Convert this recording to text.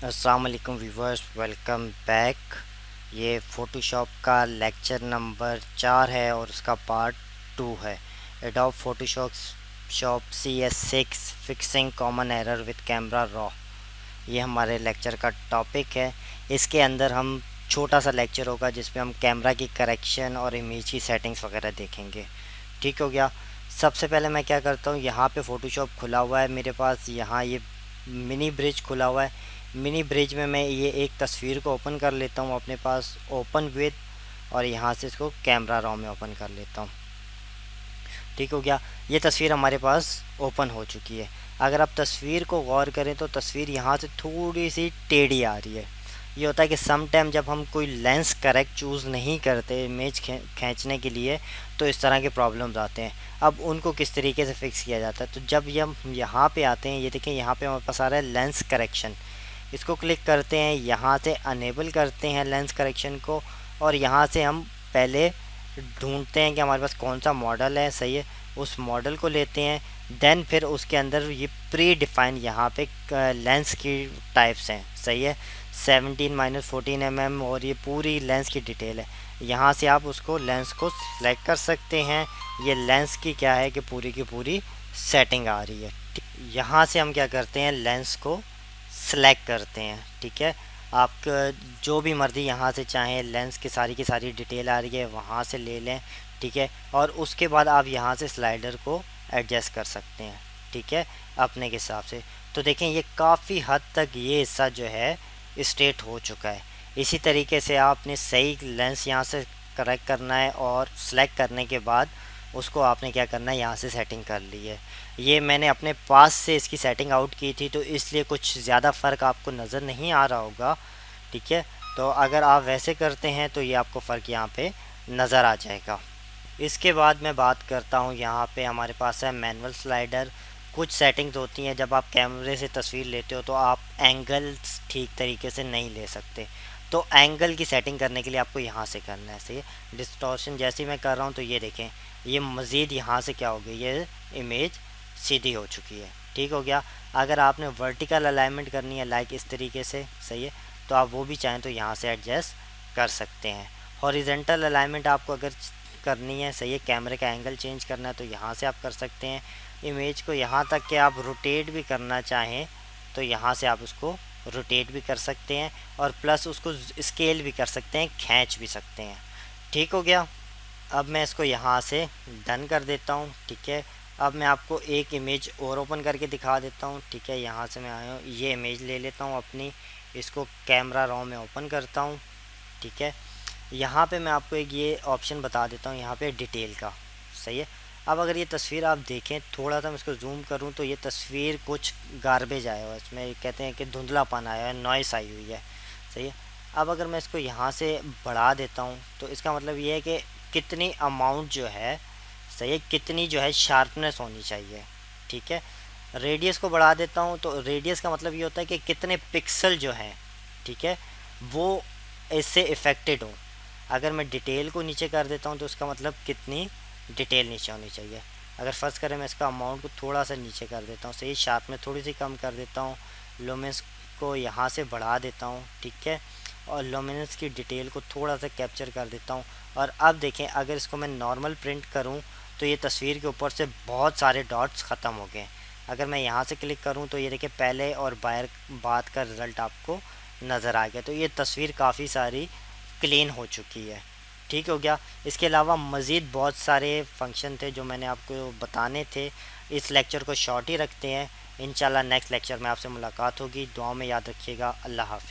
अस्सलाम वालेकुम viewers, welcome back. ये फ़ोटोशॉप का लेक्चर नंबर 4 है और उसका पार्ट 2 है। Adobe Photoshop shop CS6 fixing common error with camera raw, ये हमारे लेक्चर का टॉपिक है। इसके अंदर हम छोटा सा लेक्चर होगा जिसमें हम कैमरा की करेक्शन और इमेज की सेटिंग्स वगैरह देखेंगे। ठीक हो गया। सबसे पहले मैं क्या करता हूँ, यहाँ पे फ़ोटोशॉप खुला हुआ है मेरे पास, यहाँ ये मिनी ब्रिज खुला हुआ है। मिनी ब्रिज में मैं ये एक तस्वीर को ओपन कर लेता हूँ अपने पास, ओपन विद, और यहाँ से इसको कैमरा रॉ में ओपन कर लेता हूँ। ठीक हो गया। ये तस्वीर हमारे पास ओपन हो चुकी है। अगर आप तस्वीर को गौर करें तो तस्वीर यहाँ से थोड़ी सी टेढ़ी आ रही है। ये होता है कि सम टाइम जब हम कोई लेंस करेक्ट चूज़ नहीं करते इमेज खींचने के लिए तो इस तरह के प्रॉब्लम्स आते हैं। अब उनको किस तरीके से फिक्स किया जाता है, तो जब ये हम यहाँ पे आते हैं, ये देखें यहाँ पे हमारे पास आ रहा है लेंस करेक्शन। इसको क्लिक करते हैं, यहाँ से अनेबल करते हैं लेंस करेक्शन को, और यहाँ से हम पहले ढूंढते हैं कि हमारे पास कौन सा मॉडल है। सही है, उस मॉडल को लेते हैं। देन फिर उसके अंदर ये प्री डिफाइन यहाँ पे लेंस की टाइप्स हैं। सही है, 17-14 mm, और ये पूरी लेंस की डिटेल है। यहाँ से आप उसको लेंस को सिलेक्ट कर सकते हैं। ये लेंस की क्या है कि पूरी की पूरी सेटिंग आ रही है। यहाँ से हम क्या करते हैं, लेंस को सिलेक्ट करते हैं। ठीक है, आप जो भी मर्ज़ी यहाँ से चाहें, लेंस की सारी डिटेल आ रही है वहाँ से ले लें। ठीक है, और उसके बाद आप यहाँ से स्लाइडर को एडजस्ट कर सकते हैं। ठीक है, अपने के हिसाब से। तो देखें ये काफ़ी हद तक ये हिस्सा जो है स्ट्रेट हो चुका है। इसी तरीके से आपने सही लेंस यहाँ से करेक्ट करना है, और सेलेक्ट करने के बाद उसको आपने क्या करना है, यहाँ से सेटिंग कर ली है। ये मैंने अपने पास से इसकी सेटिंग आउट की थी, तो इसलिए कुछ ज़्यादा फ़र्क आपको नज़र नहीं आ रहा होगा। ठीक है, तो अगर आप वैसे करते हैं तो ये आपको फ़र्क यहाँ पे नज़र आ जाएगा। इसके बाद मैं बात करता हूँ, यहाँ पे हमारे पास है मैनुअल स्लाइडर। कुछ सेटिंग्स होती हैं, जब आप कैमरे से तस्वीर लेते हो तो आप एंगल्स ठीक तरीके से नहीं ले सकते, तो एंगल की सेटिंग करने के लिए आपको यहाँ से करना है। सही है, डिस्टॉर्शन जैसे ही मैं कर रहा हूँ तो ये देखें, ये मज़ीद यहाँ से क्या हो गई, ये इमेज सीधी हो चुकी है। ठीक हो गया। अगर आपने वर्टिकल अलाइनमेंट करनी है लाइक इस तरीके से, सही है, तो आप वो भी चाहें तो यहाँ से एडजस्ट कर सकते हैं। हॉरिजेंटल अलाइनमेंट आपको अगर करनी है, सही है, कैमरे का एंगल चेंज करना है तो यहाँ से आप कर सकते हैं। इमेज को यहाँ तक कि आप रोटेट भी करना चाहें तो यहाँ से आप उसको रोटेट भी कर सकते हैं, और प्लस उसको स्केल भी कर सकते हैं, खींच भी सकते हैं। ठीक हो गया। अब मैं इसको यहाँ से डन कर देता हूँ। ठीक है, अब मैं आपको एक इमेज और ओपन करके दिखा देता हूँ। ठीक है, यहाँ से मैं आया हूँ, ये इमेज ले लेता हूँ अपनी, इसको कैमरा रॉ में ओपन करता हूँ। ठीक है, यहाँ पे मैं आपको एक ये ऑप्शन बता देता हूँ, यहाँ पे डिटेल का। सही है, अब अगर ये तस्वीर आप देखें, थोड़ा सा मैं इसको जूम करूँ तो ये तस्वीर कुछ गार्बेज आया हुआ है, इसमें कहते हैं कि धुंधलापन आया है, नॉइस आई हुई है। सही है, अब अगर मैं इसको यहाँ से बढ़ा देता हूँ तो इसका मतलब ये है कि कितनी अमाउंट जो है, सही है, कितनी जो है शार्पनेस होनी चाहिए। ठीक है, रेडियस को बढ़ा देता हूँ तो रेडियस का मतलब ये होता है कि कितने पिक्सल जो हैं, ठीक है, वो इससे इफ़ेक्टेड हो। अगर मैं डिटेल को नीचे कर देता हूँ तो उसका मतलब कितनी डिटेल नीचे होनी चाहिए। अगर फ़र्ज़ करें मैं इसका अमाउंट को थोड़ा सा नीचे कर देता हूँ, सही, शार्पनेस थोड़ी सी कम कर देता हूँ, लुमिनेंस को यहाँ से बढ़ा देता हूँ। ठीक है, और लुमिनेंस की डिटेल को थोड़ा सा कैप्चर कर देता हूँ। और अब देखें, अगर इसको मैं नॉर्मल प्रिंट करूँ तो ये तस्वीर के ऊपर से बहुत सारे डॉट्स ख़त्म हो गए। अगर मैं यहाँ से क्लिक करूँ तो ये देखिए पहले और बाद का रिज़ल्ट आपको नज़र आ गया। तो ये तस्वीर काफ़ी सारी क्लीन हो चुकी है। ठीक हो गया। इसके अलावा मज़ीद बहुत सारे फंक्शन थे जो मैंने आपको बताने थे। इस लेक्चर को शॉर्ट ही रखते हैं। इंशाल्लाह नेक्स्ट लेक्चर में आपसे मुलाकात होगी। दुआ में याद रखिएगा। अल्लाह हाफ़िज़।